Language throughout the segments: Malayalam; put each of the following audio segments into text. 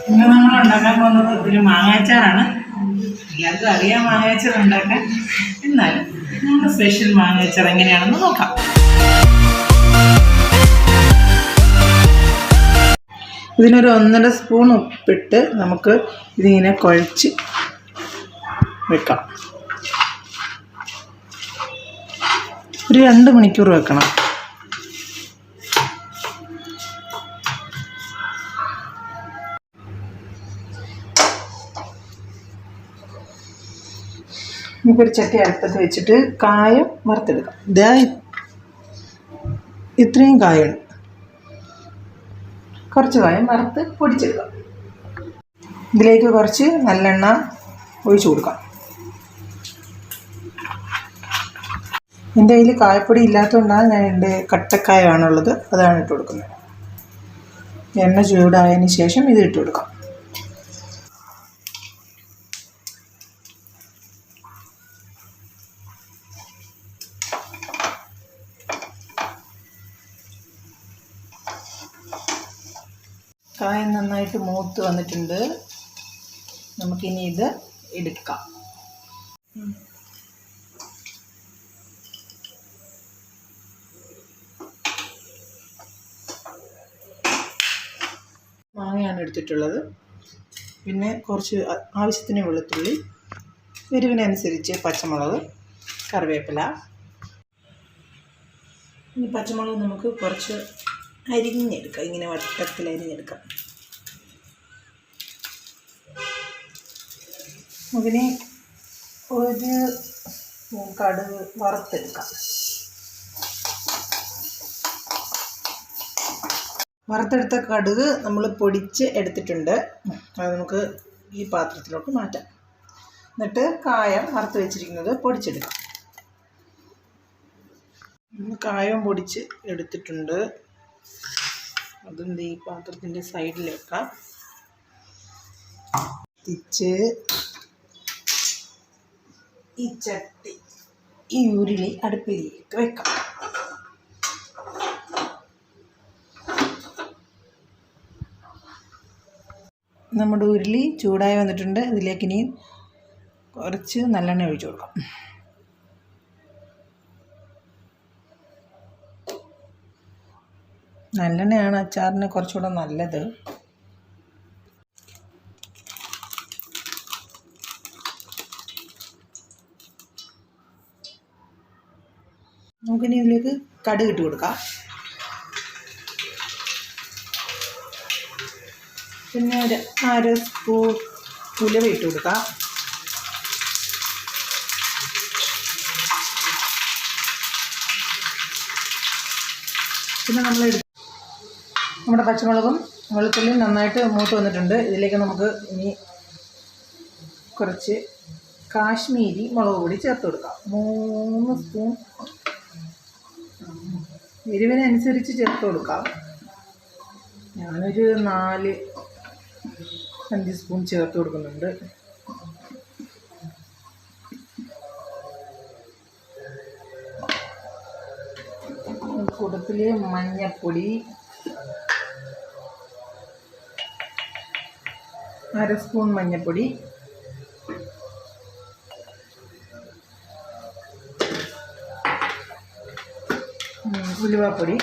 ഇന്ന് നമ്മൾ ഉണ്ടാക്കാൻ പോകുന്നത് ഒരു മാങ്ങാച്ചാറാണ്. എല്ലാവർക്കും അറിയാം മാങ്ങാച്ചാർ ഉണ്ടാക്കാൻ. എന്നാലും നമ്മുടെ സ്പെഷ്യൽ മാങ്ങാച്ചാർ എങ്ങനെയാണെന്ന് നോക്കാം. ഇതിനൊരു 1.5 സ്പൂൺ ഉപ്പിട്ട് നമുക്ക് ഇതിങ്ങനെ കുഴച്ച് വെക്കാം. ഒരു 2 മണിക്കൂർ വെക്കണം. നമുക്കൊരു ചട്ടി അടുപ്പത്ത് വെച്ചിട്ട് കായം വറുത്തെടുക്കാം. ഇതാ ഇത്രയും കായാണ്. കുറച്ച് കായം വറുത്ത് പൊടിച്ചെടുക്കാം. ഇതിലേക്ക് കുറച്ച് നല്ലെണ്ണ ഒഴിച്ചു കൊടുക്കാം. എൻ്റെ കയ്യിൽ കായപ്പൊടി ഇല്ലാത്തതുകൊണ്ടാണ് ഞാൻ എൻ്റെ കട്ടക്കായാണുള്ളത്, അതാണ് ഇട്ട് കൊടുക്കുന്നത്. എണ്ണ ചൂടായതിന് ശേഷം ഇത് ഇട്ട് കൊടുക്കാം. കായം നന്നായിട്ട് മൂത്ത് വന്നിട്ടുണ്ട്. നമുക്കിനി ഇത് എടുക്കാം. മാങ്ങയാണ് എടുത്തിട്ടുള്ളത്. പിന്നെ കുറച്ച് ആവശ്യത്തിന് വെളുത്തുള്ളി, എരിവിനനുസരിച്ച് പച്ചമുളക്, കറിവേപ്പില. ഈ പച്ചമുളക് നമുക്ക് കുറച്ച് അരിഞ്ഞെടുക്കാം. ഇങ്ങനെ വട്ടത്തിൽ അരിഞ്ഞെടുക്കാം. അതിന് ഒരു സ്പൂൺ കടുക് വറുത്തെടുക്കാം. വറുത്തെടുത്ത കടുക് നമ്മൾ പൊടിച്ച് എടുത്തിട്ടുണ്ട്. അത് നമുക്ക് ഈ പാത്രത്തിലോട്ട് മാറ്റാം. എന്നിട്ട് കായം വറുത്ത് വെച്ചിരിക്കുന്നത് പൊടിച്ചെടുക്കാം. കായം പൊടിച്ച് എടുത്തിട്ടുണ്ട്. അതും ഈ പാത്രത്തിൻ്റെ സൈഡിൽ വെക്കാം. തിരിച്ച് ഈ ചട്ടി ഈ ഉരുളി അടുപ്പിലേക്ക് വെക്കാം. നമ്മുടെ ഉരുളി ചൂടായി വന്നിട്ടുണ്ട്. ഇതിലേക്ക് ഇനി കുറച്ച് നല്ലെണ്ണ ഒഴിച്ചു കൊടുക്കാം. നല്ലെണ്ണയാണ് അച്ചാറിന് കുറച്ചുകൂടെ നല്ലത്. നമുക്കിനി ഇതിലേക്ക് കടുക് ഇട്ട് കൊടുക്കാം. പിന്നെ ഒരു 1/2 സ്പൂൺ ഉലുവ ഇട്ട് കൊടുക്കാം. പിന്നെ നമ്മുടെ പച്ചമുളകും വെളുത്തുള്ളിയും നന്നായിട്ട് മൂത്ത് വന്നിട്ടുണ്ട്. ഇതിലേക്ക് നമുക്ക് ഇനി കുറച്ച് കാശ്മീരി മുളക് പൊടി ചേർത്ത് കൊടുക്കാം. 3 സ്പൂൺ. എരിവിനനുസരിച്ച് ചേർത്ത് കൊടുക്കാം. ഞാനൊരു 4-5 സ്പൂൺ ചേർത്ത് കൊടുക്കുന്നുണ്ട്. കൂട്ടത്തിൽ മഞ്ഞൾപ്പൊടി 1/2 സ്പൂൺ മഞ്ഞൾപ്പൊടി, ഉലുവാപ്പൊടി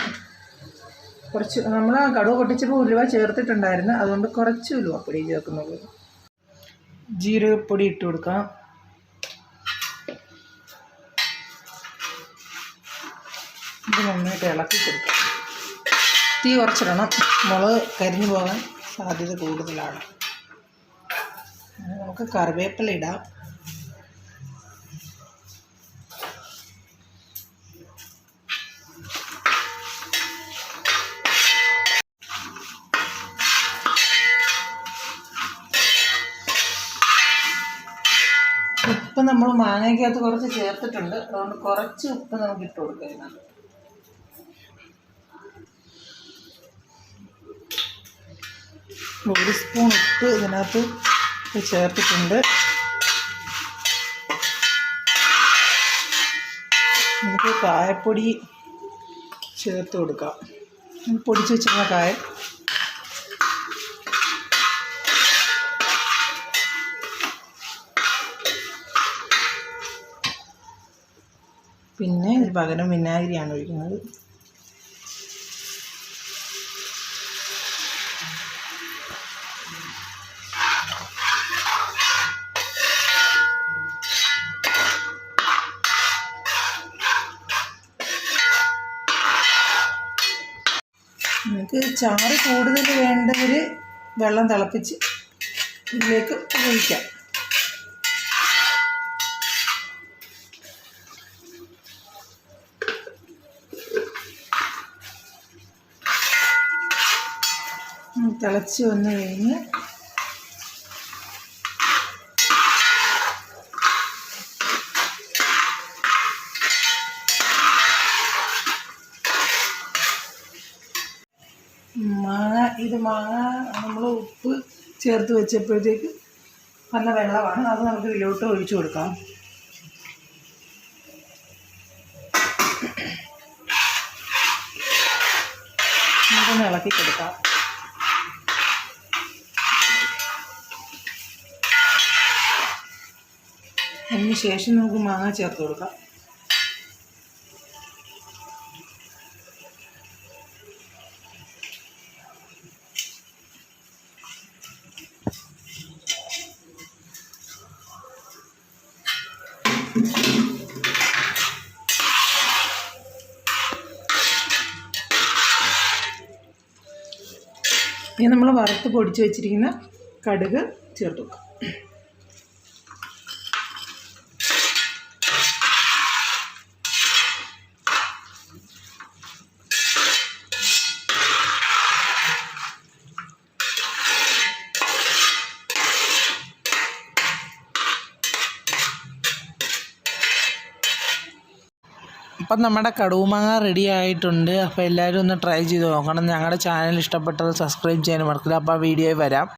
കുറച്ച്. നമ്മൾ കടുക് പൊട്ടിച്ചപ്പോൾ ഉലുവ ചേർത്തിട്ടുണ്ടായിരുന്നു, അതുകൊണ്ട് കുറച്ച് ഉലുവാപ്പൊടി ചേർക്കുന്നുള്ളൂ. ജീരകപ്പൊടി ഇട്ട് കൊടുക്കാം. ഇത് നന്നായിട്ട് ഇളക്കി കൊടുക്കാം. തീ കുറച്ചിടണം. മുളക് കരിഞ്ഞു പോകാൻ സാധ്യത കൂടുതലാണ്. നമുക്ക് കറിവേപ്പില ഇടാം. ഉപ്പ് നമ്മൾ മാങ്ങയ്ക്കകത്ത് കുറച്ച് ചേർത്തിട്ടുണ്ട്, അതുകൊണ്ട് കുറച്ച് ഉപ്പ് നമുക്ക് ഇട്ട് കൊടുക്കാം. 1 സ്പൂൺ ഉപ്പ് ഇതിനകത്ത് ചേർത്തിട്ടുണ്ട്. നമുക്ക് കായപ്പൊടി ചേർത്ത് കൊടുക്കാം. പൊടിച്ച് വെച്ചിരുന്ന കായം പിന്നെ ഇതിന് പകരം വിനാഗിരിയാണ് ഒഴിക്കുന്നത്. നമുക്ക് ചാറ് കൂടുതൽ വേണ്ടവർ വെള്ളം തിളപ്പിച്ച് ഇതിലേക്ക് ഒഴിക്കാം. തിളച്ച് വന്നു കഴിഞ്ഞ് മാങ്ങ നമ്മൾ ഉപ്പ് ചേർത്ത് വെച്ചപ്പോഴത്തേക്ക് നല്ല വെള്ളമാണ്. അത് നമുക്ക് ഇതിലോട്ട് ഒഴിച്ചു കൊടുക്കാം. നമുക്കൊന്ന് ഇളക്കി കൊടുക്കാം. അതിന് ശേഷം നമുക്ക് മാങ്ങ ചേർത്ത് കൊടുക്കാം. ഇനി നമ്മൾ വറുത്ത് പൊടിച്ച് വെച്ചിരിക്കുന്ന കടുക് ചേർത്ത് വെക്കാം. അപ്പം നമ്മുടെ കടുമാങ്ങ റെഡി ആയിട്ടുണ്ട്. അപ്പോൾ എല്ലാവരും ഒന്ന് ട്രൈ ചെയ്ത് നോക്കണം. ഞങ്ങളുടെ ചാനൽ ഇഷ്ടപ്പെട്ടത് സബ്സ്ക്രൈബ് ചെയ്യാൻ മറക്കില്ല. അപ്പോൾ ആ വീഡിയോയിൽ വരാം.